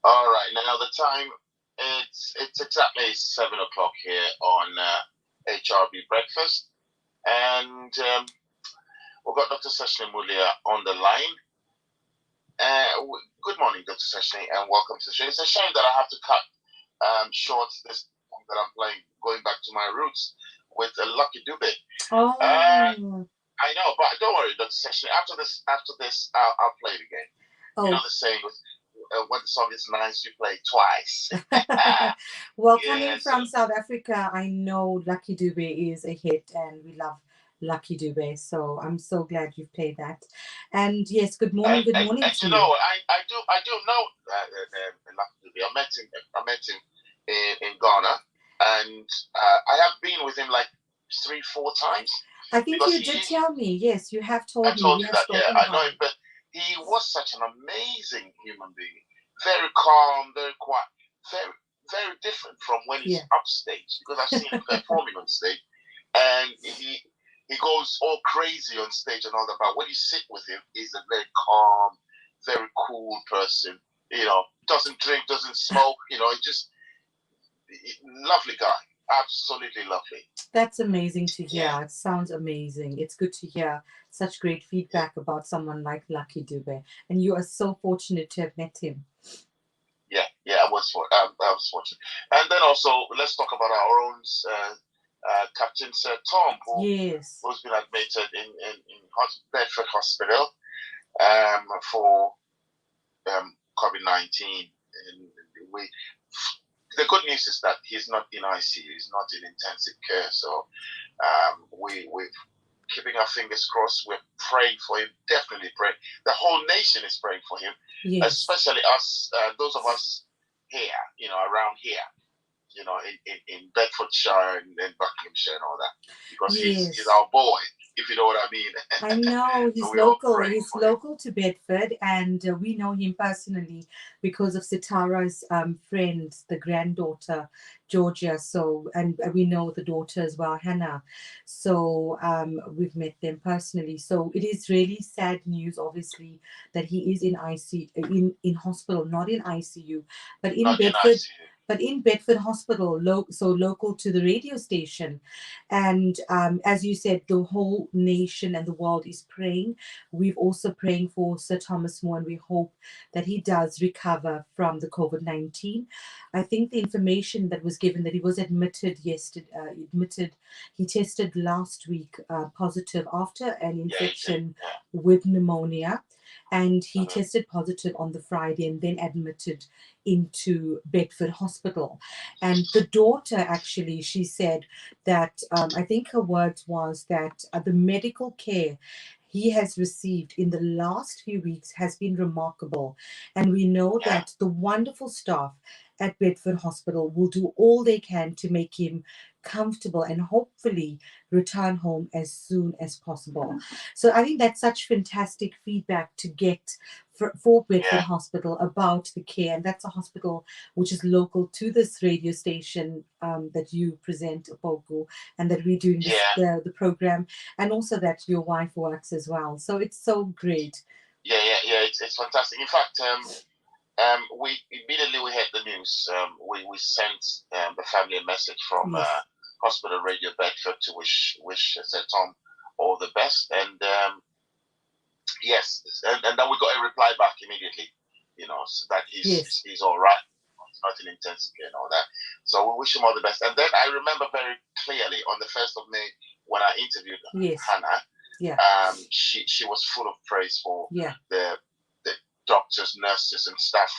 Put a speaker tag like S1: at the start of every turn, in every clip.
S1: All right, now the time it's exactly 7 o'clock here on HRB Breakfast, and we've got Dr. Seshni Mulia on the line. Good morning, Dr. Seshni, and welcome to the show. It's a shame that I have to cut short this song that I'm playing, going back to my roots with Lucky Dube.
S2: Oh.
S1: I know, but don't worry, Dr. Seshni. After this, I'll play it again.
S2: Oh.
S1: You know the saying with when the song is nice, you play it twice.
S2: Well, coming from South Africa, I know Lucky Dube is a hit, and we love Lucky Dube. So I'm so glad you've played that. And yes, good morning. Good morning
S1: and
S2: to
S1: you. Know, I do know Lucky Dube. I met him in Ghana, and I have been with him like 3-4 times.
S2: I think you did tell me. Yes, you have told me.
S1: I told you that. Yeah, I know him, but he was such an amazing human being. Very calm, very quiet, very, very different from when he's upstage. Because I've seen him performing on stage, and he goes all crazy on stage and all that. But when you sit with him, he's a very calm, very cool person. You know, doesn't drink, doesn't smoke. You know, lovely guy. Absolutely lovely.
S2: That's amazing to hear. Yeah. It sounds amazing. It's good to hear such great feedback about someone like Lucky Dube. And you are so fortunate to have met him.
S1: Yeah, I was fortunate. And then also, let's talk about our own Captain Sir Tom, who's been admitted in Bedford Hospital for COVID-19. And the good news is that he's not in ICU, he's not in intensive care. So we're keeping our fingers crossed. We're praying for him, definitely praying. The whole nation is praying for him, especially us, those of us here, you know, around here, you know, in Bedfordshire and Buckinghamshire and all that. Because he's our boy, if you know what I mean.
S2: I know, he's local. He's local to Bedford, and we know him personally because of Sitara's friend, the granddaughter, Georgia. So, and we know the daughter as well, Hannah. So we've met them personally. So it is really sad news, obviously, that he is in ICU, in hospital, not in ICU, but in Bedford. But in Bedford Hospital, so local to the radio station. And as you said, the whole nation and the world is praying. We're also praying for Sir Thomas More, and we hope that he does recover from the COVID-19. I think the information that was given that he was admitted yesterday, he tested last week positive after an infection with pneumonia. and he tested positive on the Friday and then admitted into Bedford Hospital. And the daughter, actually, she said that, I think her words was that the medical care he has received in the last few weeks has been remarkable. And we know that the wonderful staff at Bedford Hospital will do all they can to make him comfortable and hopefully return home as soon as possible. So I think that's such fantastic feedback to get for Bedford Hospital about the care. And that's a hospital which is local to this radio station that you present, Opoku, and that we're doing this, the program, and also that your wife works as well. So it's so great.
S1: It's fantastic. In fact, we immediately we heard the news. We sent the family a message from Hospital Radio Bedford to wish Sir Tom all the best, and and then we got a reply back immediately. So that he's all right. He's not in intensive care and all that. So we wish him all the best. And then I remember very clearly on the 1st of May when I interviewed Hannah. She was full of praise for the doctors, nurses, and staff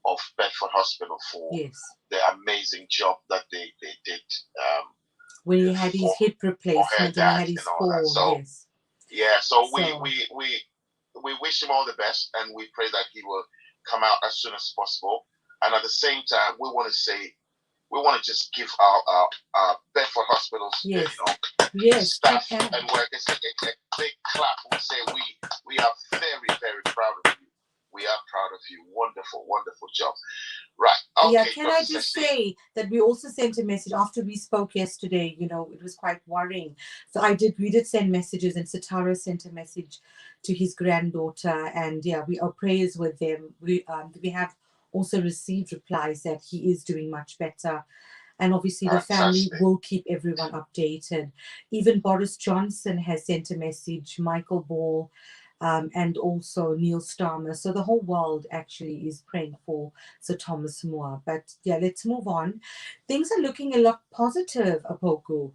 S1: of Bedford Hospital for the amazing job that they did.
S2: When he had his hip replacement and he had his fall.
S1: So we wish him all the best, and we pray that he will come out as soon as possible. And at the same time, we want to just give our Bedford Hospitals, staff and workers a big clap. We say we are very, very proud of you. We are proud of you. Wonderful, wonderful job. Right. Okay,
S2: can I just say that we also sent a message after we spoke yesterday. It was quite worrying. So we did send messages, and Satara sent a message to his granddaughter, and our prayers with them. We have also received replies that he is doing much better. And obviously the family will keep everyone updated. Even Boris Johnson has sent a message, Michael Ball, and also Neil Starmer. So the whole world actually is praying for Sir Thomas More. But let's move on. Things are looking a lot positive, Opoku,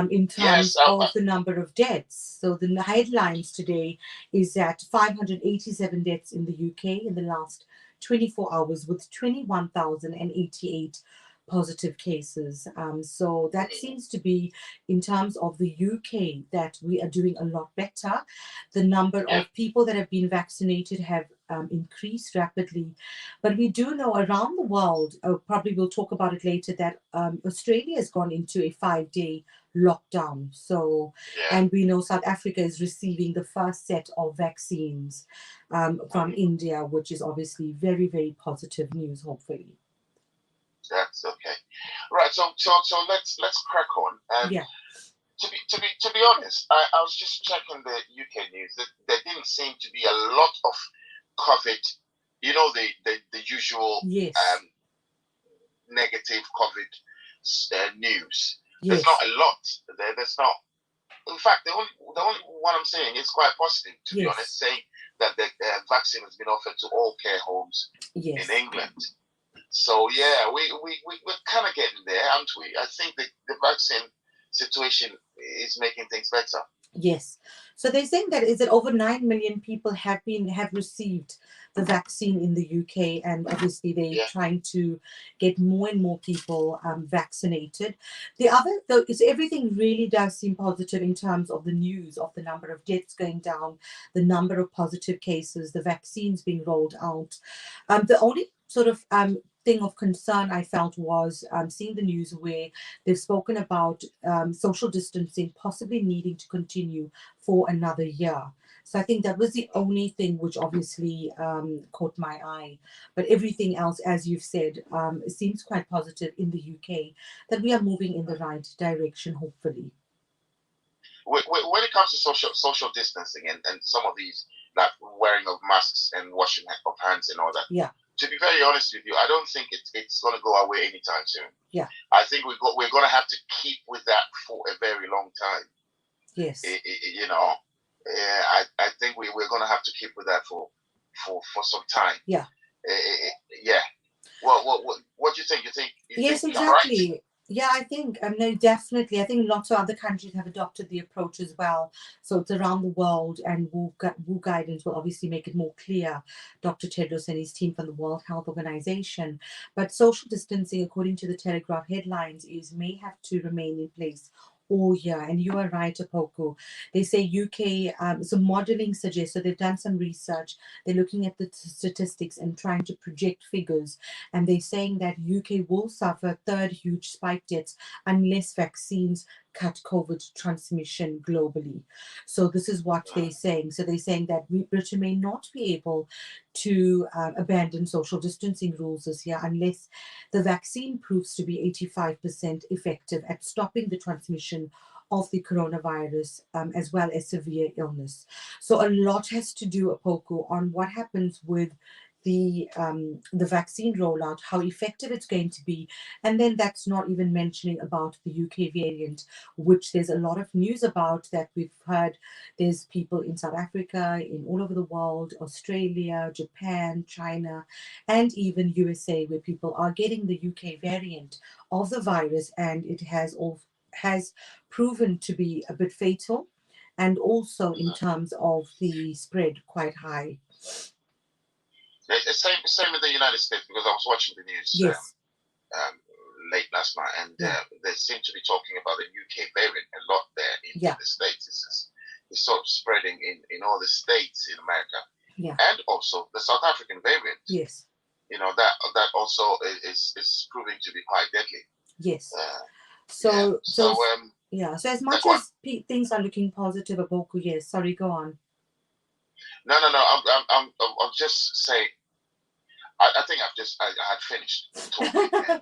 S2: in terms of the number of deaths. So the headlines today is that 587 deaths in the UK in the last 24 hours with 21,088 positive cases. So that seems to be, in terms of the UK, that we are doing a lot better. The number of people that have been vaccinated have increased rapidly. But we do know around the world, probably we'll talk about it later, that Australia has gone into a 5-day lockdown. So, and we know South Africa is receiving the first set of vaccines from India, which is obviously very, very positive news, hopefully.
S1: That's okay. Right. So let's crack on. To be honest, I was just checking the UK news. There didn't seem to be a lot of COVID. The usual negative COVID news. There's not a lot. There's not. In fact, the only one I'm saying is quite positive. To be honest, saying that the vaccine has been offered to all care homes in England. So we're kind of getting there, aren't we? I think the vaccine situation is making things better.
S2: Yes. So they're saying that over 9 million people have received the vaccine in the UK, and obviously they're trying to get more and more people vaccinated. The other, though, is everything really does seem positive in terms of the news of the number of deaths going down, the number of positive cases, the vaccines being rolled out. The only sort of thing of concern I felt was seeing the news where they've spoken about social distancing possibly needing to continue for another year. So I think that was the only thing which obviously caught my eye. But everything else, as you've said, seems quite positive in the UK, that we are moving in the right direction, hopefully.
S1: When it comes to social distancing and some of these, like wearing of masks and washing of hands and all that, to be very honest with you, I don't think it's going to go away anytime soon. I think we're going to have to keep with that for a very long time.
S2: Yes.
S1: I think we're going to have to keep with that for some time. What do you think? You
S2: yes,
S1: think
S2: exactly.
S1: Right?
S2: Yeah, I think, no, definitely. I think lots of other countries have adopted the approach as well. So it's around the world, and WHO guidance will obviously make it more clear, Dr. Tedros and his team from the World Health Organization. But social distancing, according to the Telegraph headlines, is may have to remain in place all year. And you are right, Opoku. They say UK, so modeling suggests, so they've done some research, they're looking at the statistics and trying to project figures, and they're saying that UK will suffer a third huge spike deaths unless vaccines cut COVID transmission globally. So this is what they're saying. So they're saying that Britain may not be able to abandon social distancing rules this year unless the vaccine proves to be 85% effective at stopping the transmission of the coronavirus, as well as severe illness. So a lot has to do, Opoku, on what happens with the vaccine rollout, how effective it's going to be, and then that's not even mentioning about the UK variant, which there's a lot of news about that we've heard. There's people in South Africa, in all over the world, Australia, Japan, China, and even USA, where people are getting the UK variant of the virus, and it has proven to be a bit fatal, and also in terms of the spread quite high.
S1: Same with the United States, because I was watching the news
S2: Yes.
S1: late last night, and they seem to be talking about the UK variant a lot there in the States. It's sort of spreading in all the states in America, and also the South African variant.
S2: Yes.
S1: You know, that also is proving to be quite deadly.
S2: Yes. So as much as things are looking positive, Opoku, yes. Sorry, go on.
S1: No. I'm just saying. I think I had finished talking.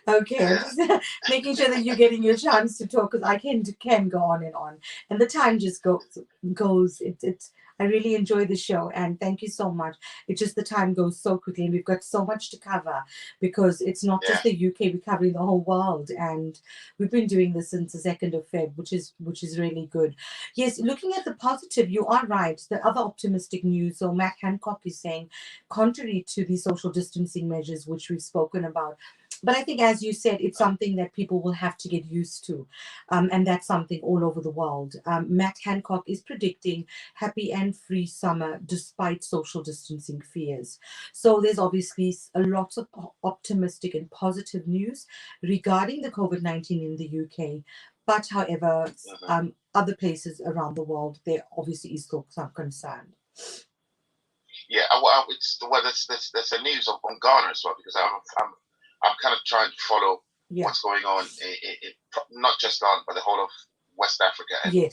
S1: And,
S2: okay, I'm just making sure that you're getting your chance to talk, because I can go on, and the time just goes. It's I really enjoy the show, and thank you so much. It's just the time goes so quickly, and we've got so much to cover, because it's not just the UK, we're covering the whole world, and we've been doing this since the 2nd of Feb, which is really good. Yes, looking at the positive, you are right. The other optimistic news, so Matt Hancock is saying, contrary to the social distancing measures which we've spoken about, but I think, as you said, it's something that people will have to get used to, and that's something all over the world. Matt Hancock is predicting happy and free summer despite social distancing fears. So there's obviously a lot of optimistic and positive news regarding the COVID-19 in the UK. But however, other places around the world, there obviously is still some concern.
S1: Yeah, there's a news on Ghana as well, because I'm kind of trying to follow what's going on in not just Ghana, but the whole of West Africa and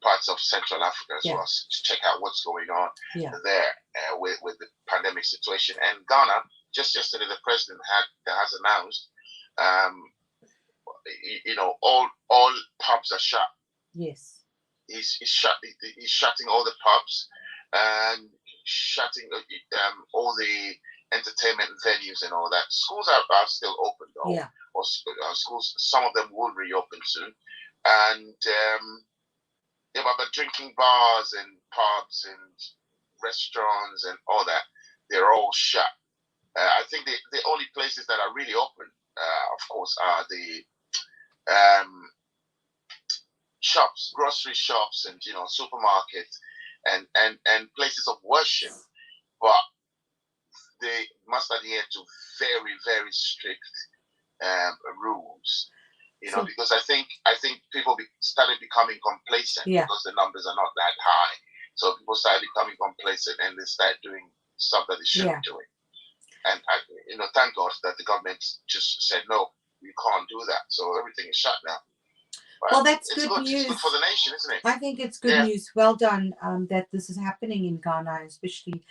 S1: parts of Central Africa as well, to check out what's going on there with the pandemic situation. And Ghana, just yesterday, the president has announced, all pubs are shut.
S2: Yes,
S1: he's shutting all the pubs and shutting all the entertainment venues and all that. Schools are still open though. Or schools, some of them will reopen soon, and but drinking bars and pubs and restaurants and all that, they're all shut. I think the only places that are really open, of course, are the shops, grocery shops, and supermarkets and places of worship, but they must adhere to very, very strict rules. Because I think people started becoming complacent because the numbers are not that high. So people started becoming complacent, and they started doing stuff that they shouldn't be doing. And thank God that the government just said no, you can't do that. So everything is shut now.
S2: Well, that's good news.
S1: It's good for the nation, isn't it?
S2: I think it's good news. Well done that this is happening in Ghana, especially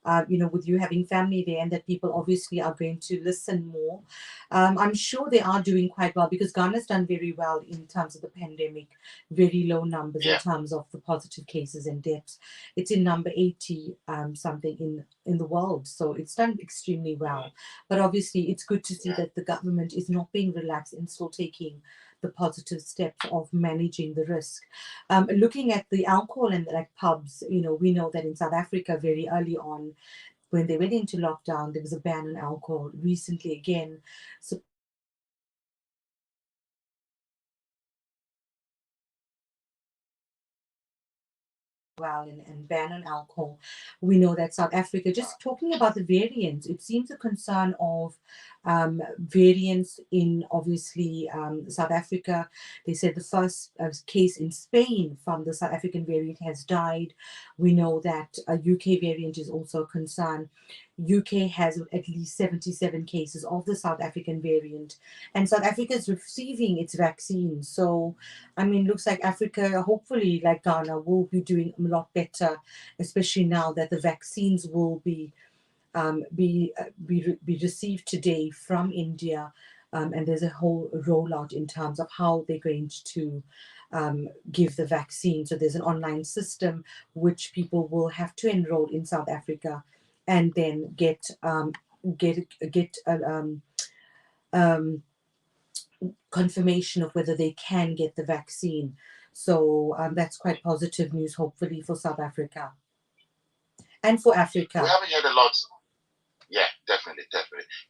S2: with you having family there, and that people obviously are going to listen more. I'm sure they are doing quite well, because Ghana's done very well in terms of the pandemic, very low numbers in terms of the positive cases and deaths. It's in number 80 something in the world, so it's done extremely well. But obviously it's good to see that the government is not being relaxed and still taking the positive steps of managing the risk. Looking at the alcohol and like pubs, we know that in South Africa very early on, when they went into lockdown, there was a ban on alcohol. Recently, again, well and ban on alcohol. We know that South Africa, just talking about the variants, it seems a concern of variants in obviously South Africa. They said the first case in Spain from the South African variant has died. We know that a UK variant is also a concern. UK has at least 77 cases of the South African variant, and South Africa is receiving its vaccine. So, I mean, looks like Africa, hopefully, like Ghana, will be doing a lot better, especially now that the vaccines will be received today from India, and there's a whole rollout in terms of how they're going to give the vaccine. So there's an online system which people will have to enroll in South Africa, and then get um, confirmation of whether they can get the vaccine. So that's quite positive news, hopefully, for South Africa and for Africa.
S1: We haven't had a lot. Yeah, definitely,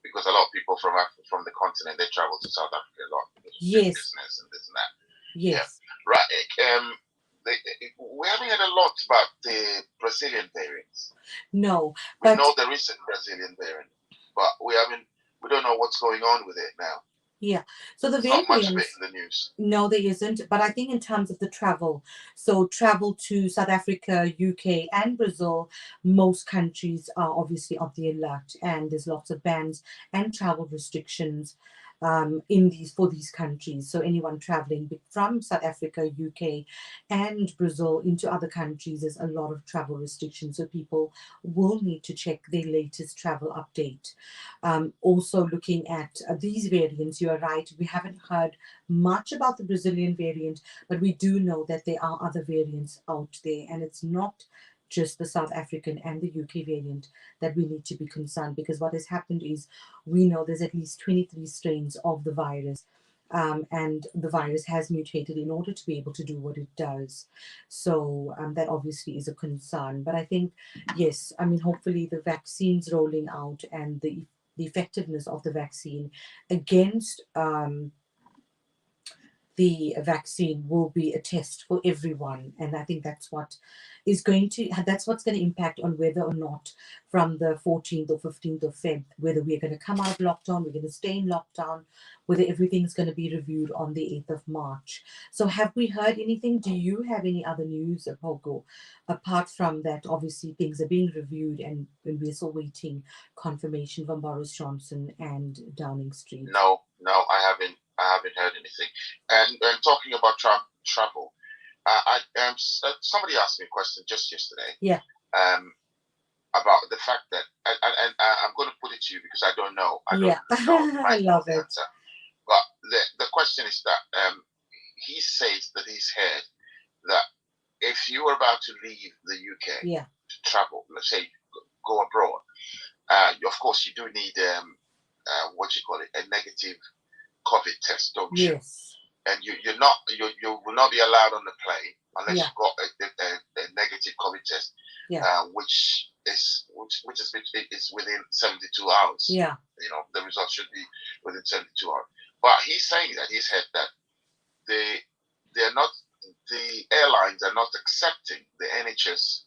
S1: because a lot of people from the continent, they travel to South Africa a lot because of business and this and that.
S2: Yes.
S1: Yeah. Right. We haven't had a lot about the Brazilian variants.
S2: No,
S1: we know there is a Brazilian variant, but we don't know what's going on with it now.
S2: Yeah, so the
S1: variants, not much of it in the news.
S2: No, there isn't. But I think in terms of the travel, so travel to South Africa, UK, and Brazil, most countries are obviously on the alert, and there's lots of bans and travel restrictions for these countries. So anyone traveling from South Africa, UK, and Brazil into other countries, there's a lot of travel restrictions. So people will need to check their latest travel update. Also looking at these variants, you are right, we haven't heard much about the Brazilian variant, but we do know that there are other variants out there, and it's not just the South African and the UK variant that we need to be concerned, because what has happened is we know there's at least 23 strains of the virus, and the virus has mutated in order to be able to do what it does. So that obviously is a concern. But I think, yes, I mean, hopefully the vaccine's rolling out, and the effectiveness of the vaccine against the vaccine will be a test for everyone. And I think that's what's going to impact on whether or not from the 14th or 15th of Feb, whether we're going to come out of lockdown, we're going to stay in lockdown, whether everything's going to be reviewed on the 8th of March. So have we heard anything? Do you have any other news, Opoku, apart from that? Obviously things are being reviewed, and we're still waiting confirmation from Boris Johnson and Downing Street.
S1: No, I haven't heard anything. And talking about travel, somebody asked me a question just yesterday.
S2: Yeah.
S1: About the fact that, and I'm going to put it to you because I don't know. I don't know.
S2: I love it.
S1: Answer. But the question is that he says that he's heard that if you are about to leave the UK to travel, let's say go abroad, of course you do need a negative COVID test, don't you?
S2: Yes.
S1: And you will not be allowed on the plane unless you've got a negative COVID test, which is within 72 hours.
S2: Yeah.
S1: You know, the results should be within 72 hours. But he's saying that he's heard that the airlines are not accepting the NHS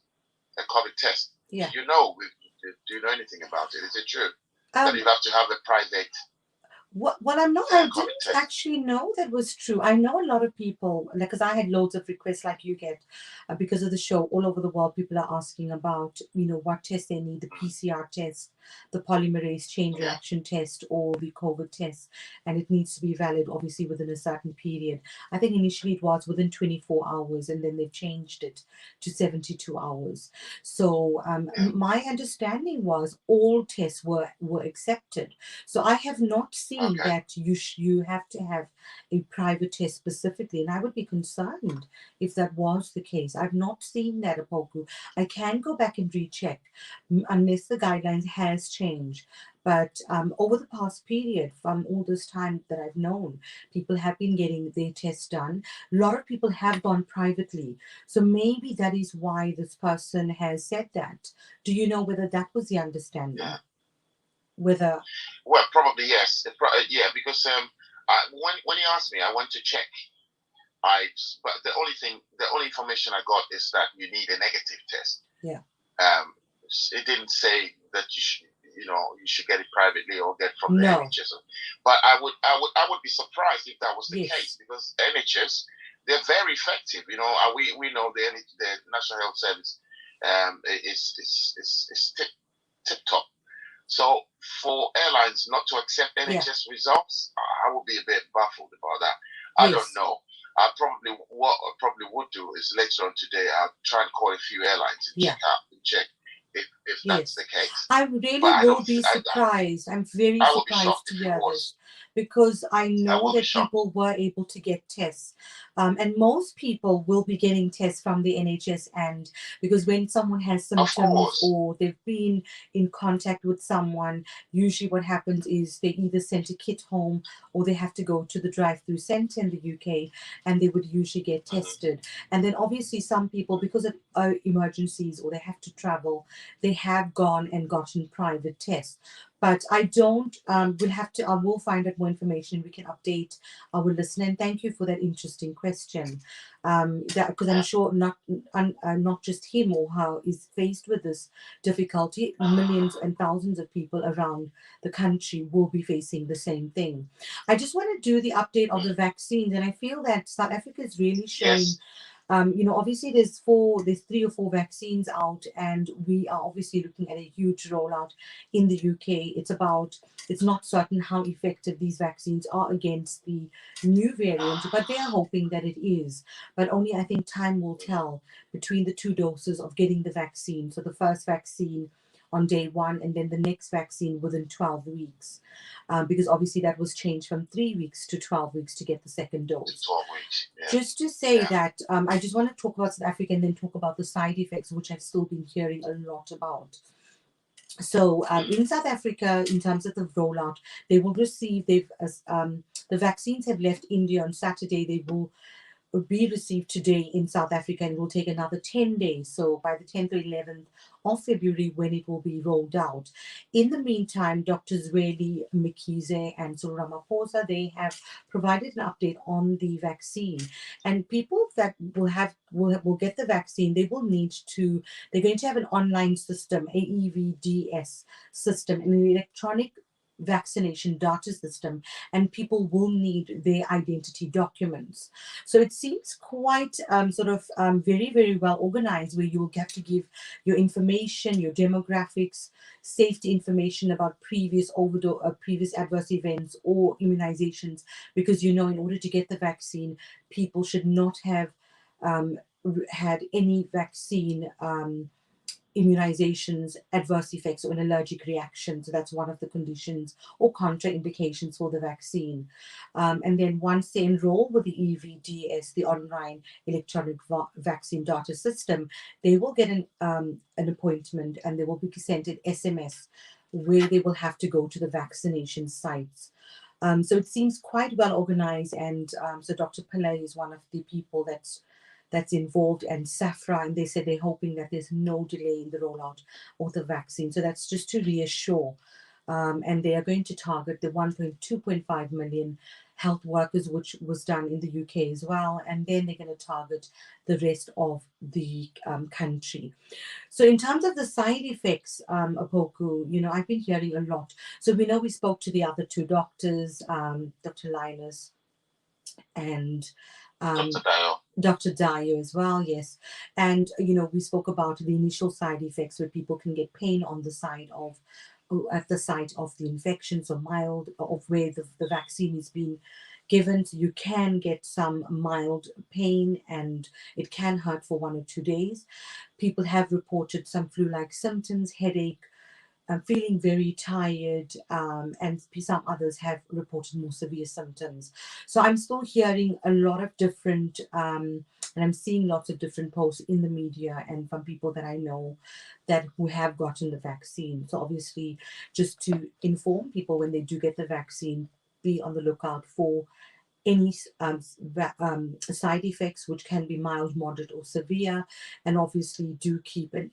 S1: COVID test.
S2: Yeah.
S1: Do you know anything about it? Is it true that you have to have a private?
S2: Well, I didn't actually know that was true. I know a lot of people, because I had loads of requests like you get because of the show all over the world. People are asking about, what test they need, the PCR test, the polymerase chain reaction test, or the COVID test. And it needs to be valid, obviously, within a certain period. I think initially it was within 24 hours, and then they've changed it to 72 hours. So my understanding was all tests were accepted. So I have not seen that you have to have a private test specifically, and I would be concerned if that was the case. I've not seen that, Opoku. I can go back and recheck unless the guidelines has changed. But over the past period, from all this time that I've known, people have been getting their tests done. A lot of people have gone privately. So maybe that is why this person has said that. Do you know whether that was the understanding?
S1: Yeah.
S2: Well,
S1: probably yes. Because when he asked me, I went to check but the only information I got is that you need a negative test.
S2: Yeah.
S1: It didn't say that you should get it privately or get from the NHS. But I would be surprised if that was the case, because NHS, they're very effective. We know the National Health Service is tip top. So for airlines not to accept NHS results, I would be a bit baffled about that. I don't know. What I probably would do is later on today, I'll try and call a few airlines and check if that's the case.
S2: I really will be surprised. I'm very surprised to hear this, because I know that people were able to get tests. And most people will be getting tests from the NHS, and because when someone has symptoms or they've been in contact with someone, usually what happens is they either send a kit home or they have to go to the drive-through centre in the UK, and they would usually get tested. And then obviously some people, because of emergencies or they have to travel, they have gone and gotten private tests. But I don't, I will find out more information. We can update our listener. And thank you for that interesting question. Because I'm sure not just him or her is faced with this difficulty. Millions and thousands of people around the country will be facing the same thing. I just want to do the update of the vaccines. And I feel that South Africa is really showing... obviously there's 3 or 4 vaccines out, and we are obviously looking at a huge rollout in the UK. It's not certain how effective these vaccines are against the new variant, but they are hoping that it is. But only I think time will tell between the 2 doses of getting the vaccine. So the first vaccine on day 1, and then the next vaccine within 12 weeks. Because obviously that was changed from 3 weeks to 12 weeks to get the second dose.
S1: 12 weeks. Yeah.
S2: Just to say that I just want to talk about South Africa and then talk about the side effects, which I've still been hearing a lot about. So in South Africa, in terms of the rollout, they will receive, the vaccines have left India on Saturday. They will be received today in South Africa, and it will take another 10 days. So by the 10th or 11th of February, when it will be rolled out. In the meantime, Dr. Zweli Mkhize and Cyril Ramaphosa, they have provided an update on the vaccine. And people that will get the vaccine, they're going to have an online system, AEVDS system, an electronic vaccination data system, and people will need their identity documents. So it seems quite very, very well organized, where you will have to give your information, your demographics, safety information about previous adverse events or immunizations, because in order to get the vaccine, people should not have had any vaccine immunizations, adverse effects, or an allergic reaction. So that's one of the conditions or contraindications for the vaccine. And then once they enroll with the EVDS, the online electronic vaccine data system, they will get an appointment, and they will be sent an SMS where they will have to go to the vaccination sites. So it seems quite well organized, and so Dr. Pillay is one of the people that's involved, and SAFRA, and they said they're hoping that there's no delay in the rollout of the vaccine. So that's just to reassure. And they are going to target the 2.5 million health workers, which was done in the UK as well. And then they're going to target the rest of the country. So in terms of the side effects, Opoku, I've been hearing a lot. So we spoke to the other 2 doctors, Dr. Linus and Dr. Dio as well, yes. And, we spoke about the initial side effects, where people can get pain on the side at the site of the infection, so mild, of where the vaccine is being given. So you can get some mild pain, and it can hurt for 1 or 2 days. People have reported some flu-like symptoms, headache, feeling very tired, and some others have reported more severe symptoms. So I'm still hearing a lot of different, and I'm seeing lots of different posts in the media and from people that I know who have gotten the vaccine. So obviously, just to inform people, when they do get the vaccine, be on the lookout for any side effects, which can be mild, moderate, or severe, and obviously do keep a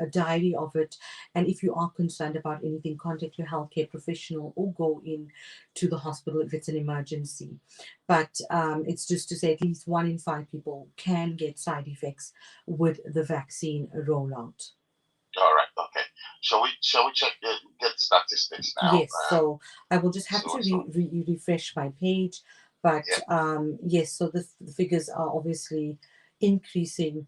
S2: diary of it. And if you are concerned about anything, contact your healthcare professional or go in to the hospital if it's an emergency. But it's just to say at least 1 in 5 people can get side effects with the vaccine rollout.
S1: All right. Okay. Shall we check get statistics now?
S2: Yes. So I will just have to refresh my page, but yes. So the figures are obviously increasing,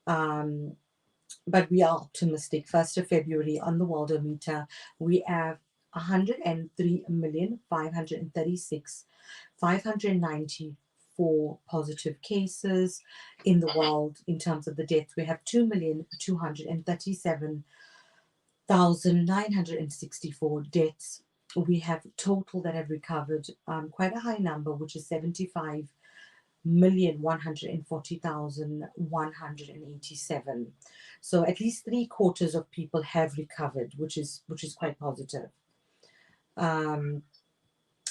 S2: but we are optimistic. 1st of February on the Worldometer, we have 103,536,594 positive cases in the world. In terms of the deaths, we have 2,237,964 deaths. We have total that have recovered, quite a high number, which is 75,140,187. So at least 3/4 of people have recovered, which is quite positive.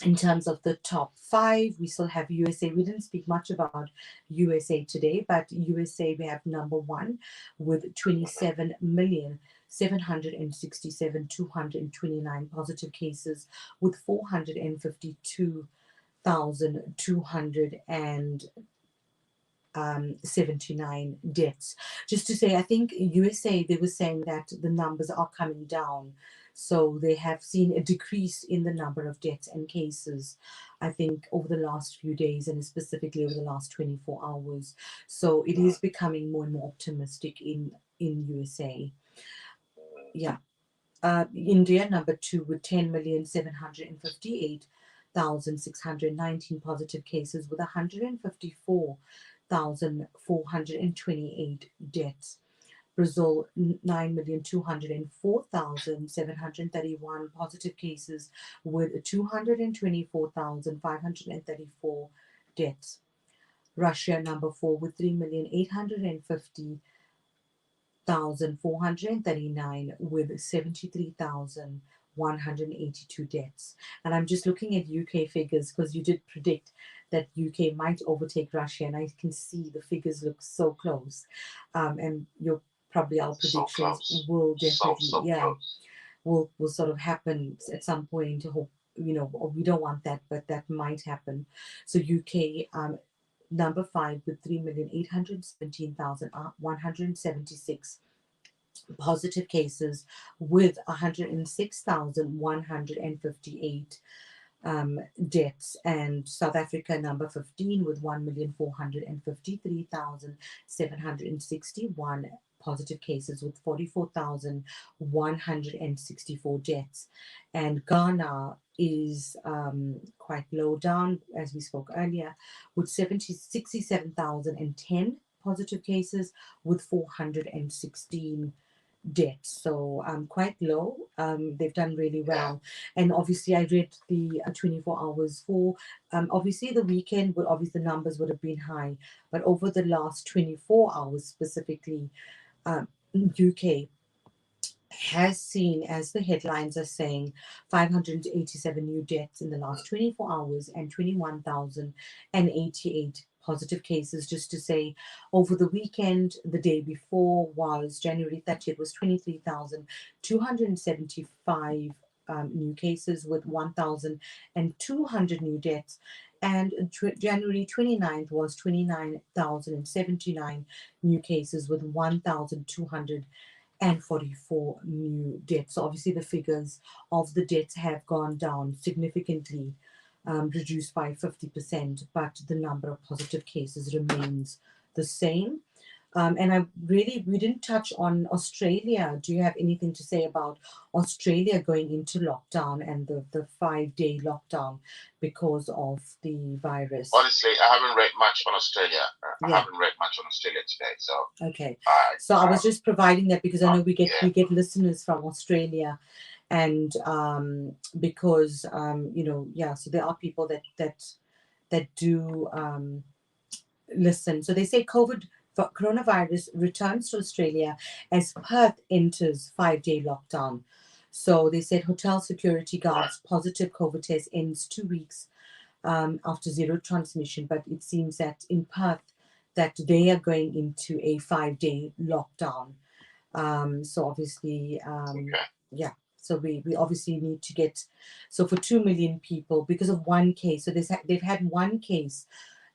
S2: In terms of the top 5, we still have USA. We didn't speak much about USA today, but USA, we have number 1 with 27,767,229 positive cases, with 452,279 deaths. Just to say, I think USA, they were saying that the numbers are coming down. So they have seen a decrease in the number of deaths and cases, I think, over the last few days, and specifically over the last 24 hours. So it is becoming more and more optimistic in USA. Yeah. India, number 2, with 10,758,619 positive cases, with 154,428 deaths. Brazil, 9,204,731 positive cases, with 224,534 deaths. Russia, number 4, with 3,850,439, with 73,182 deaths. And I'm just looking at UK figures, because you did predict that UK might overtake Russia, and I can see the figures look so close. And probably our predictions will definitely, will sort of happen at some point. Hope, we don't want that, but that might happen. So UK, number 5, with 3,817,176 positive cases, with 106,158 deaths. And South Africa, number 15, with 1,453,761 positive cases, with 44,164 deaths. And Ghana is quite low down, as we spoke earlier, with 67,010 positive cases, with 416 deaths. So quite low. They've done really well. And obviously I read the 24 hours for obviously the weekend, but obviously the numbers would have been high, but over the last 24 hours specifically, UK has seen, as the headlines are saying, 587 new deaths in the last 24 hours and 21,088 positive cases. Just to say, over the weekend, the day before was January 30th, was 23,275 new cases, with 1,200 new deaths. And January 29th was 29,079 new cases, with 1,244 new deaths. So obviously the figures of the deaths have gone down significantly, reduced by 50%, but the number of positive cases remains the same. And we didn't touch on Australia. Do you have anything to say about Australia going into lockdown and the 5-day lockdown because of the virus?
S1: Honestly, I haven't read much on Australia. I haven't read much on Australia today. So
S2: okay. So I was just providing that because I know we get listeners from Australia, and because so there are people that do listen. So they say coronavirus returns to Australia as Perth enters 5-day lockdown. So they said hotel security guards positive COVID test ends 2 weeks after zero transmission. But it seems that in Perth, that they are going into a 5-day lockdown. So obviously, yeah. So we obviously need to get, so for 2 million people, because of one case. So they've had one case,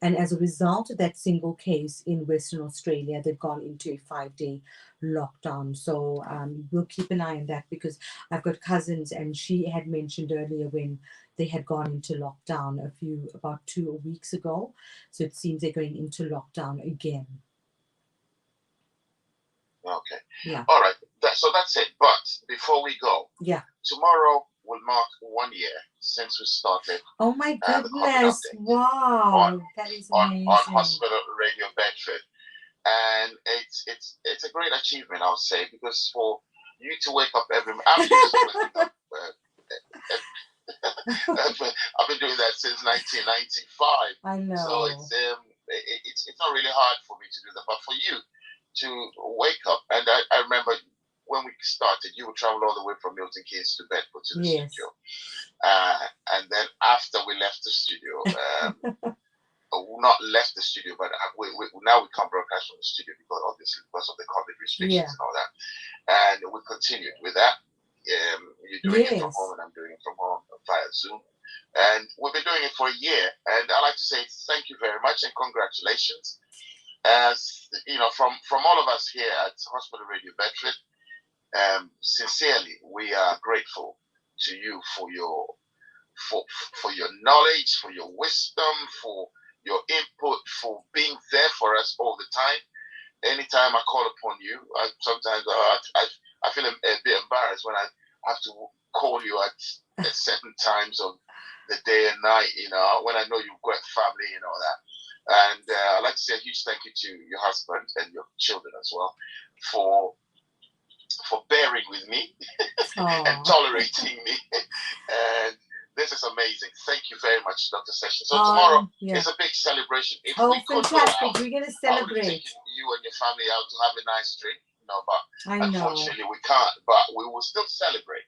S2: and as a result of that single case in Western Australia, they've gone into a 5-day lockdown. So we'll keep an eye on that, because I've got cousins, and she had mentioned earlier when they had gone into lockdown about 2 weeks ago. So it seems they're going into lockdown again.
S1: Okay.
S2: Yeah.
S1: All right. So that's it. But before we go,
S2: yeah,
S1: tomorrow will mark 1 year since we started.
S2: Oh my goodness! Wow, that is amazing.
S1: On Hospital Radio Bedford, and it's a great achievement, I would say, because for you to wake up every morning, I'm used to waking up. I've been doing that since 1995.
S2: I know.
S1: So it's not really hard for me to do that, but for you to wake up, and I remember when we started, you would travel all the way from Milton Keynes to Bedford to the studio, and then after we left the studio, not left the studio, but now we can't broadcast from the studio because of the COVID restrictions and all that, and we continued with that. You're doing it from home, and I'm doing it from home via Zoom. And we've been doing it for a year. And I'd like to say thank you very much and congratulations. As you know, from all of us here at Hospital Radio Bedford, sincerely, we are grateful to you for your knowledge, for your wisdom, for your input, for being there for us all the time. Anytime I call upon you, sometimes I feel a bit embarrassed when I have to call you at certain times of the day and night, when I know you've got family and all that. And I'd like to say a huge thank you to your husband and your children as well for bearing with me and tolerating me. And this is amazing. Thank you very much, Dr. Session. So tomorrow is a big celebration. If we could
S2: fantastic.
S1: Go out,
S2: we're going to celebrate.
S1: I would have taken you and your family out to have a nice drink. But unfortunately we can't. But we will still celebrate.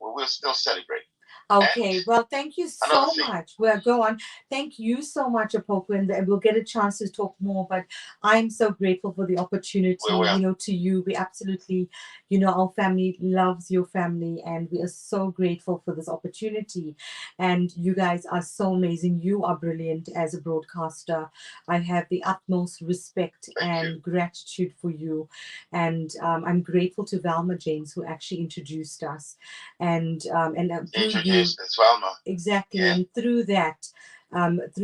S1: We will still celebrate.
S2: Okay, well, thank you so much. Well, go on. Thank you so much, Opoku, and we'll get a chance to talk more. But I'm so grateful for the opportunity, to you. We absolutely, our family loves your family, and we are so grateful for this opportunity. And you guys are so amazing. You are brilliant as a broadcaster. I have the utmost respect and gratitude for you. And I'm grateful to Velma James, who actually introduced us. And through you. Exactly. Yeah. And through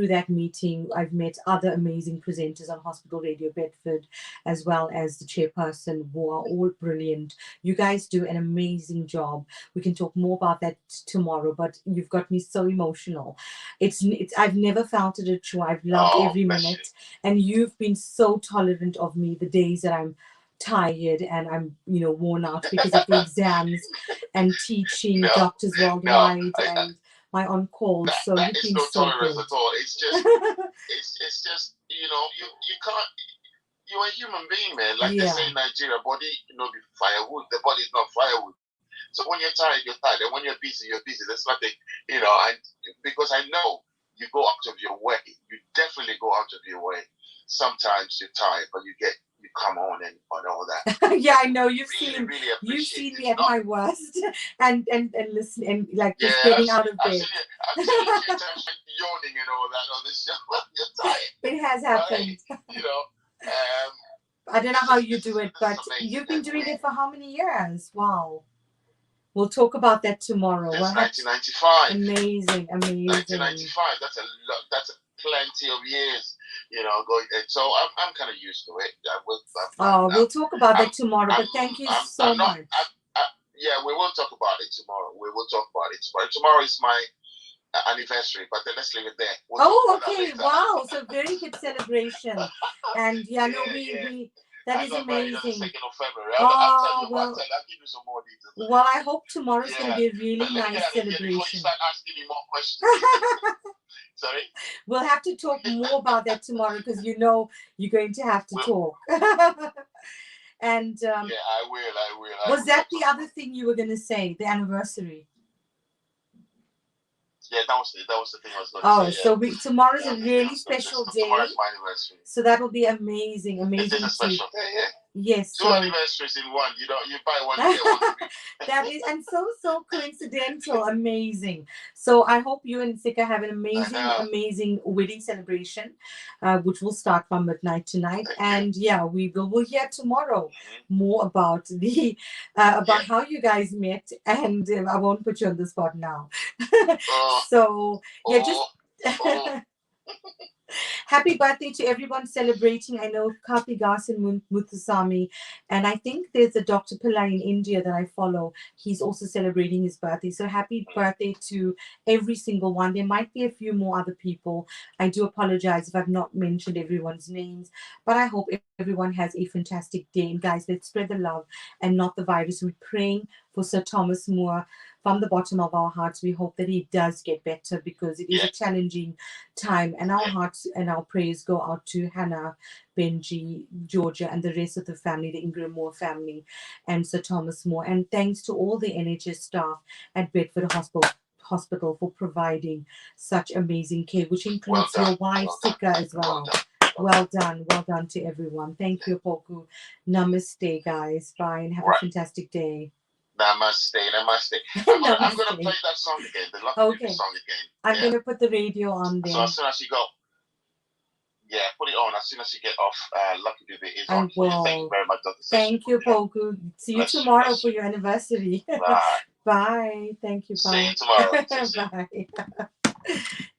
S2: that meeting, I've met other amazing presenters on Hospital Radio Bedford, as well as the chairperson, who are all brilliant. You guys do an amazing job. We can talk more about that tomorrow, but you've got me so emotional. It's I've never felt it a chore. I've loved every minute, and you've been so tolerant of me the days that I'm tired and I'm worn out because of the exams and teaching doctors worldwide and my on-call. So
S1: that is no tolerance at all. It's just it's just you can't. You're a human being, man. Like they say in Nigeria, body be firewood. The body is not firewood. So when you're tired, you're tired, and when you're busy, you're busy. There's nothing, and because I know you go out of your way. You definitely go out of your way. Sometimes you're tired, but you come on and all that.
S2: Yeah, I know. You've seen me at my worst and listen and just getting out of bed.
S1: I've seen you a few times yawning and all that on the show. You're tired.
S2: It has happened. I don't know how you do it, but you've been doing it for how many years? Wow. We'll talk about that tomorrow.
S1: Since 1995.
S2: Amazing.
S1: 1995. That's a lot. That's plenty of years. Going. So I'm kind of used to it.
S2: We'll talk about that tomorrow. But thank you so much.
S1: Yeah, we will talk about it tomorrow. Tomorrow is my anniversary, but then let's leave it there.
S2: Okay. Wow. So very good celebration. And that is amazing.
S1: 2nd of February. I'll give you some more details.
S2: Well, I hope tomorrow's going to be a really nice celebration.
S1: Before you start asking me more questions. Sorry?
S2: We'll have to talk more about that tomorrow because you're going to have to talk. And
S1: I will.
S2: Was that the other thing you were going to say, the anniversary?
S1: Yeah, that was the thing I was going to
S2: Oh,
S1: say.
S2: so tomorrow's a really
S1: So
S2: special
S1: tomorrow
S2: day.
S1: is my anniversary.
S2: So that will be amazing,
S1: It is
S2: amazing
S1: a
S2: too.
S1: special day, yeah.
S2: Yes,
S1: Two
S2: so
S1: anniversaries in one. You buy one, you get one free.
S2: that is, and so coincidental, amazing. So I hope you and Sika have an
S1: I
S2: amazing,
S1: know.
S2: amazing wedding celebration, which will start from midnight tonight.
S1: Thank you.
S2: And yeah, we'll hear tomorrow
S1: Mm-hmm.
S2: more about the about how you guys met. And I won't put you on the spot now.
S1: Oh,
S2: So yeah, just.
S1: oh, oh.
S2: Happy birthday to everyone celebrating. I know Kapi Gasin Muthusamy, and I think there's a Dr. Pillai in India that I follow. He's also celebrating his birthday. So happy birthday to every single one. There might be a few more other people. I do apologize if I've not mentioned everyone's names, but I hope everyone has a fantastic day. And guys, let's spread the love and not the virus. We're praying for Sir Thomas More from the bottom of our hearts. We hope that he does get better because it is a challenging time, and our hearts and our prayers go out to Hannah, Benji, Georgia, and the rest of the family, the Ingram Moore family, and Sir Thomas More. And thanks to all the NHS staff at Bedford Hospital for providing such amazing care, which includes your wife, Sika, as well. Well done to everyone. Thank you, Opoku. Namaste, guys. Bye, and have a fantastic day.
S1: Namaste, namaste. I'm gonna play that song again, the Lucky Dube song again.
S2: I'm gonna put the radio on there.
S1: So as soon as you go, put it on. As soon as you get off, Lucky Dube is on. Thank you very much, Dr.
S2: Thank you, Poku. See you tomorrow for your anniversary.
S1: Bye.
S2: Bye. Thank you. Bye.
S1: See you tomorrow.
S2: Bye.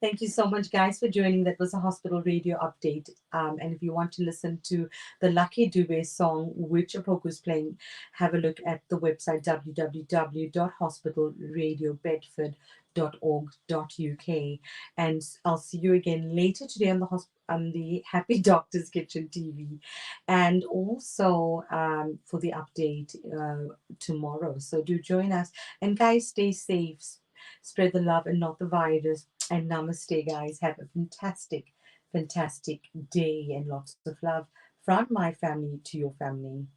S2: Thank you so much, guys, for joining. That was a hospital radio update. And if you want to listen to the Lucky Dube song, which Opoku is playing, have a look at the website www.hospitalradiobedford.org.uk. And I'll see you again later today on the Happy Doctors Kitchen TV, and also for the update tomorrow. So do join us. And guys, stay safe. Spread the love and not the virus. And namaste, guys. Have a fantastic, fantastic day and lots of love from my family to your family.